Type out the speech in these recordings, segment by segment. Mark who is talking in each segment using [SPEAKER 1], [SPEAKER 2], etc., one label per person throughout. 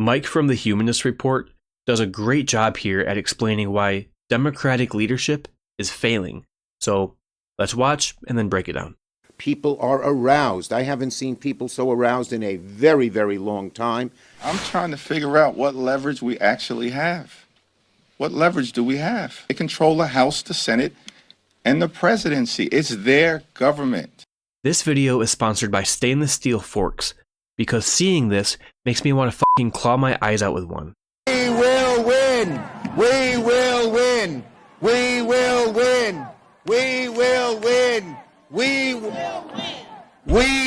[SPEAKER 1] Mike from the Humanist Report does a great job here at explaining why democratic leadership is failing. So let's watch and then break it down.
[SPEAKER 2] People are aroused. I haven't seen people so aroused in a very, very long time.
[SPEAKER 3] I'm trying to figure out what leverage we actually have. What leverage do we have? They control the House, the Senate, and the presidency. It's their government.
[SPEAKER 1] This video is sponsored by stainless steel forks, because seeing this makes me want to fucking claw my eyes out with one.
[SPEAKER 2] We will win! We will win! We will win! We will win! We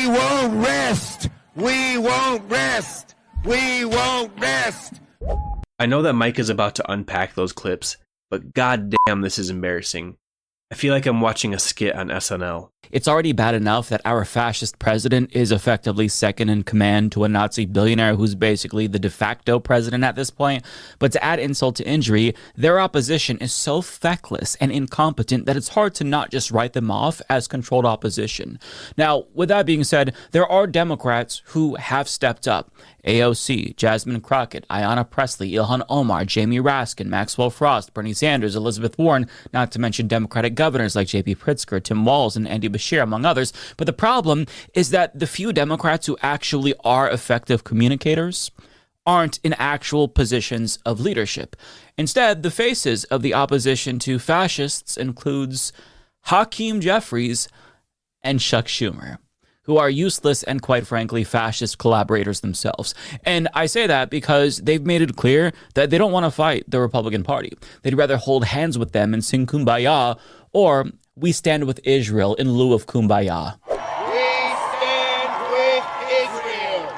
[SPEAKER 2] won't rest! We won't rest! We won't rest!
[SPEAKER 1] I know that Mike is about to unpack those clips, but goddamn, this is embarrassing. I feel like I'm watching a skit on SNL.
[SPEAKER 4] It's already bad enough that our fascist president is effectively second in command to a Nazi billionaire who's basically the de facto president at this point. But to add insult to injury, their opposition is so feckless and incompetent that it's hard to not just write them off as controlled opposition. Now, with that being said, there are Democrats who have stepped up. AOC, Jasmine Crockett, Ayanna Pressley, Ilhan Omar, Jamie Raskin, Maxwell Frost, Bernie Sanders, Elizabeth Warren, not to mention Democratic governors like J.B. Pritzker, Tim Walz, and Andy Beshear, among others. But the problem is that the few Democrats who actually are effective communicators aren't in actual positions of leadership. Instead, the faces of the opposition to fascists includes Hakeem Jeffries and Chuck Schumer, who are useless and, quite frankly, fascist collaborators themselves. And I say that because they've made it clear that they don't want to fight the Republican Party. They'd rather hold hands with them and sing Kumbaya, or we stand with Israel in lieu of Kumbaya.
[SPEAKER 2] We stand with Israel!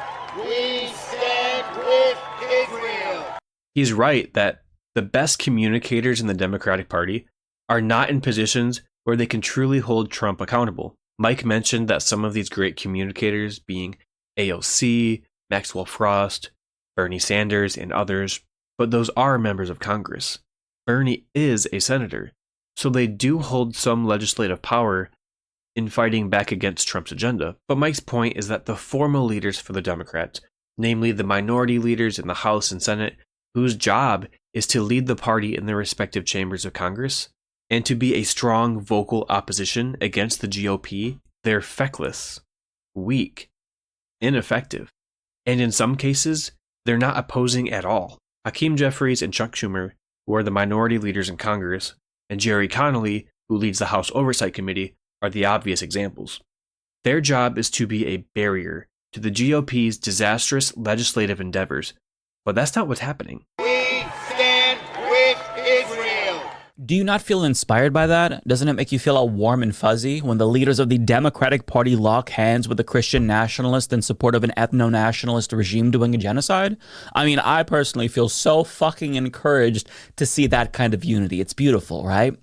[SPEAKER 2] We stand with Israel!
[SPEAKER 1] He's right that the best communicators in the Democratic Party are not in positions where they can truly hold Trump accountable. Mike mentioned that some of these great communicators being AOC, Maxwell Frost, Bernie Sanders, and others, but those are members of Congress. Bernie is a senator, so they do hold some legislative power in fighting back against Trump's agenda. But Mike's point is that the formal leaders for the Democrats, namely the minority leaders in the House and Senate, whose job is to lead the party in their respective chambers of Congress, and to be a strong vocal opposition against the GOP, they're feckless, weak, ineffective, and in some cases, they're not opposing at all. Hakeem Jeffries and Chuck Schumer, who are the minority leaders in Congress, and Jerry Connolly, who leads the House Oversight Committee, are the obvious examples. Their job is to be a barrier to the GOP's disastrous legislative endeavors, but that's not what's happening.
[SPEAKER 2] We stand with Israel!
[SPEAKER 4] Do you not feel inspired by that? Doesn't it make you feel all warm and fuzzy when the leaders of the Democratic Party lock hands with a Christian nationalist in support of an ethno-nationalist regime doing a genocide? I mean, I personally feel so fucking encouraged to see that kind of unity. It's beautiful, right?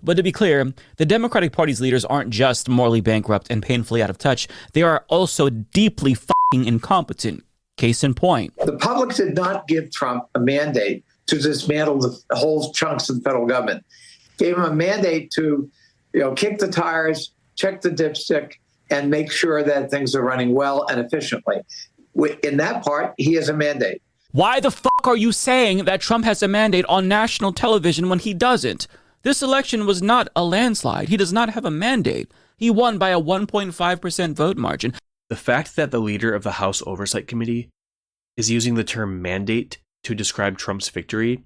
[SPEAKER 4] But to be clear, the Democratic Party's leaders aren't just morally bankrupt and painfully out of touch. They are also deeply fucking incompetent. Case in point.
[SPEAKER 5] The public did not give Trump a mandate to dismantle the whole chunks of the federal government. Gave him a mandate to, kick the tires, check the dipstick, and make sure that things are running well and efficiently. In that part, he has a mandate.
[SPEAKER 4] Why the fuck are you saying that Trump has a mandate on national television when he doesn't? This election was not a landslide. He does not have a mandate. He won by a 1.5% vote margin.
[SPEAKER 1] The fact that the leader of the House Oversight Committee is using the term mandate to describe Trump's victory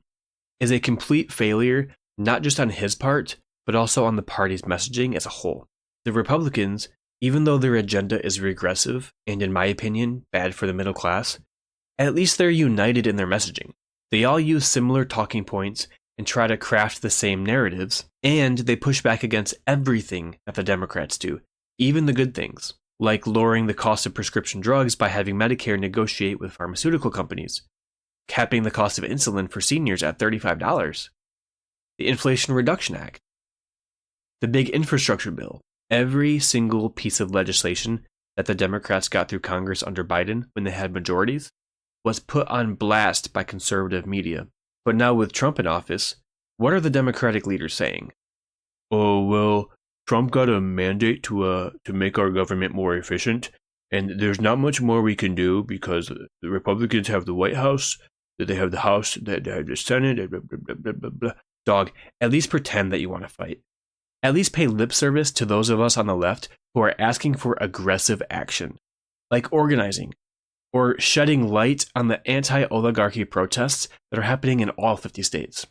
[SPEAKER 1] is a complete failure, not just on his part, but also on the party's messaging as a whole. The Republicans, even though their agenda is regressive and, in my opinion, bad for the middle class, at least they're united in their messaging. They all use similar talking points and try to craft the same narratives, and they push back against everything that the Democrats do, even the good things, like lowering the cost of prescription drugs by having Medicare negotiate with pharmaceutical companies, capping the cost of insulin for seniors at $35, the Inflation Reduction Act, the big infrastructure bill. Every single piece of legislation that the Democrats got through Congress under Biden when they had majorities was put on blast by conservative media. But now with Trump in office, what are the Democratic leaders saying? Oh, well, Trump got a mandate to make our government more efficient, And there's not much more we can do because the Republicans have the White House, they have the House, they have the Senate, blah, blah, blah, blah, blah, blah. Dog, at least pretend that you want to fight. At least pay lip service to those of us on the left who are asking for aggressive action, like organizing, or shedding light on the anti-oligarchy protests that are happening in all 50 states.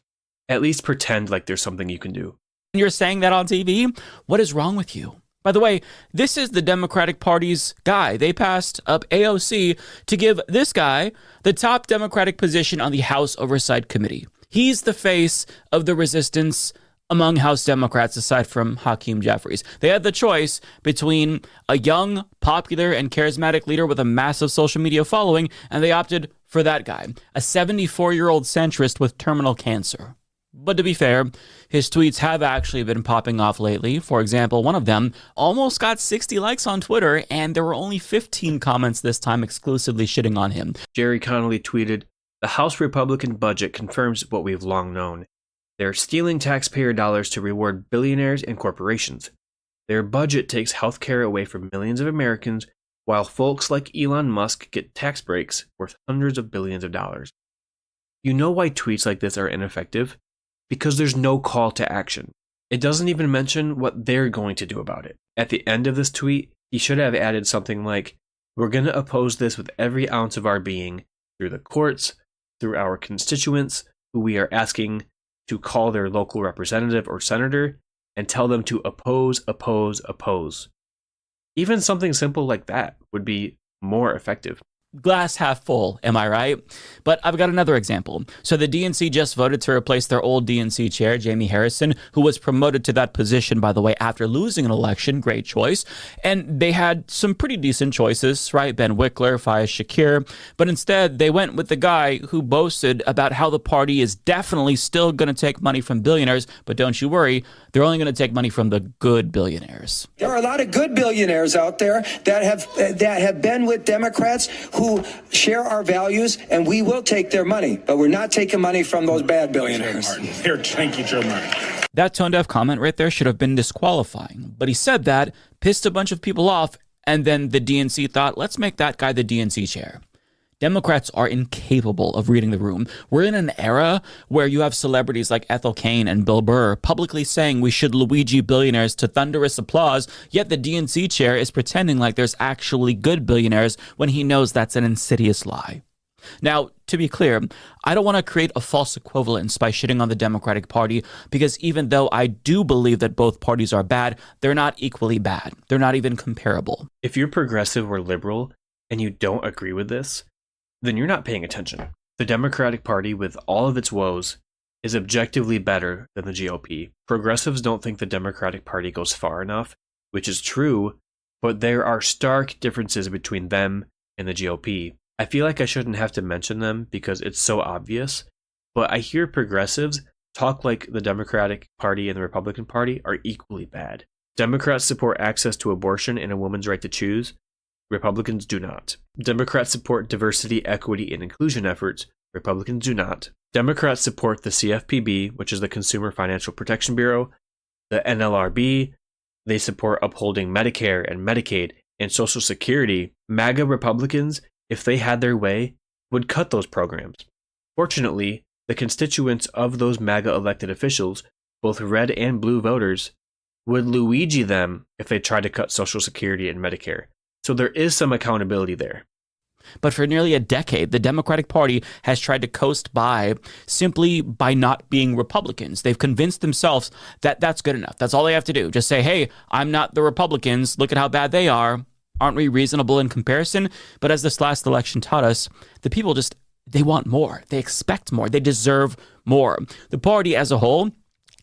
[SPEAKER 1] At least pretend like there's something you can do.
[SPEAKER 4] You're saying that on TV? What is wrong with you? By the way, this is the Democratic Party's guy. They passed up AOC to give this guy the top Democratic position on the House Oversight Committee. He's the face of the resistance among House Democrats, aside from Hakeem Jeffries. They had the choice between a young, popular, and charismatic leader with a massive social media following, and they opted for that guy, a 74-year-old centrist with terminal cancer. But to be fair, his tweets have actually been popping off lately. For example, one of them almost got 60 likes on Twitter, and there were only 15 comments this time exclusively shitting on him.
[SPEAKER 1] Jerry Connolly tweeted, "The House Republican budget confirms what we've long known. They're stealing taxpayer dollars to reward billionaires and corporations. Their budget takes health care away from millions of Americans, while folks like Elon Musk get tax breaks worth hundreds of billions of dollars." You know why tweets like this are ineffective? Because there's no call to action. It doesn't even mention what they're going to do about it. At the end of this tweet, he should have added something like, "We're going to oppose this with every ounce of our being, through the courts, through our constituents, who we are asking to call their local representative or senator, and tell them to oppose, oppose, oppose." Even something simple like that would be more effective.
[SPEAKER 4] Glass half full, am I right? But I've got another example. So the DNC just voted to replace their old DNC chair, Jamie Harrison, who was promoted to that position, by the way, after losing an election. Great choice. And they had some pretty decent choices, right? Ben Wickler, Fayez Shakir. But instead, they went with the guy who boasted about how the party is definitely still going to take money from billionaires. But don't you worry, they're only going to take money from the good billionaires.
[SPEAKER 6] There are a lot of good billionaires out there that have been with Democrats who share our values, and we will take their money, but we're not taking money from those bad billionaires.
[SPEAKER 7] Here, thank you, Joe Martin.
[SPEAKER 4] That tone-deaf comment right there should have been disqualifying, but he said that, pissed a bunch of people off, and then the DNC thought, let's make that guy the DNC chair. Democrats are incapable of reading the room. We're in an era where you have celebrities like Ethel Cain and Bill Burr publicly saying we should Luigi billionaires to thunderous applause, yet the DNC chair is pretending like there's actually good billionaires when he knows that's an insidious lie. Now, to be clear, I don't want to create a false equivalence by shitting on the Democratic Party, because even though I do believe that both parties are bad, they're not equally bad. They're not even comparable.
[SPEAKER 1] If you're progressive or liberal and you don't agree with this, then you're not paying attention. The Democratic Party, with all of its woes, is objectively better than the GOP. Progressives don't think the Democratic Party goes far enough, which is true, but there are stark differences between them and the GOP. I feel like I shouldn't have to mention them because it's so obvious, but I hear progressives talk like the Democratic Party and the Republican Party are equally bad. Democrats support access to abortion and a woman's right to choose. Republicans do not. Democrats support diversity, equity, and inclusion efforts. Republicans do not. Democrats support the CFPB, which is the Consumer Financial Protection Bureau, the NLRB. They support upholding Medicare and Medicaid and Social Security. MAGA Republicans, if they had their way, would cut those programs. Fortunately, the constituents of those MAGA elected officials, both red and blue voters, would Luigi them if they tried to cut Social Security and Medicare. So there is some accountability there.
[SPEAKER 4] But for nearly a decade, the Democratic Party has tried to coast by simply by not being Republicans. They've convinced themselves that that's good enough. That's all they have to do. Just say, hey, I'm not the Republicans. Look at how bad they are. Aren't we reasonable in comparison? But as this last election taught us, the people they want more. They expect more. They deserve more. The party as a whole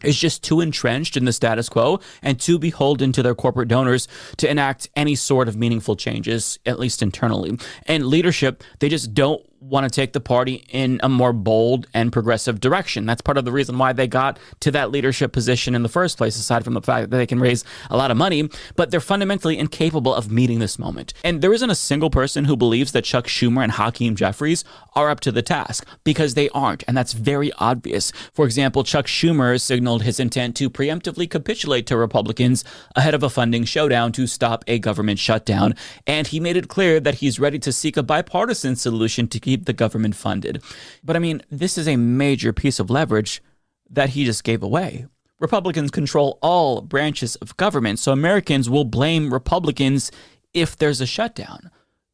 [SPEAKER 4] is just too entrenched in the status quo and too beholden to their corporate donors to enact any sort of meaningful changes, at least internally. And leadership, they just don't want to take the party in a more bold and progressive direction. That's part of the reason why they got to that leadership position in the first place, aside from the fact that they can raise a lot of money, but they're fundamentally incapable of meeting this moment. And there isn't a single person who believes that Chuck Schumer and Hakeem Jeffries are up to the task, because they aren't, and that's very obvious. For example, Chuck Schumer signaled his intent to preemptively capitulate to Republicans ahead of a funding showdown to stop a government shutdown, and he made it clear that he's ready to seek a bipartisan solution to keep the government funded. But I mean, this is a major piece of leverage that he just gave away. Republicans control all branches of government, so Americans will blame Republicans if there's a shutdown.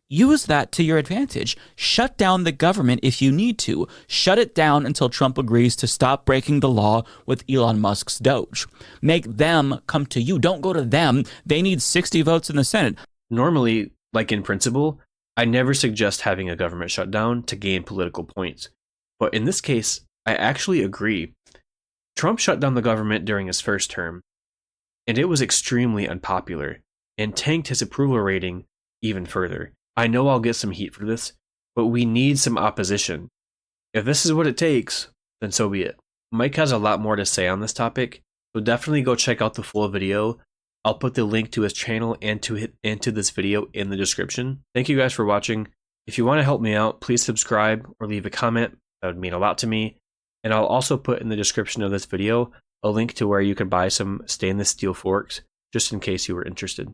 [SPEAKER 4] Use that to your advantage. Shut down the government if you need to. Shut it down until Trump agrees to stop breaking the law with Elon Musk's Doge. Make them come to you. Don't go to them. They need 60 votes in the Senate.
[SPEAKER 1] Normally, like in principle, I never suggest having a government shutdown to gain political points. But in this case, I actually agree. Trump shut down the government during his first term, and it was extremely unpopular and tanked his approval rating even further. I know I'll get some heat for this, but we need some opposition. If this is what it takes, then so be it. Mike has a lot more to say on this topic, so definitely go check out the full video. I'll put the link to his channel and to this video in the description. Thank you guys for watching. If you want to help me out, please subscribe or leave a comment. That would mean a lot to me. And I'll also put in the description of this video a link to where you can buy some stainless steel forks, just in case you were interested.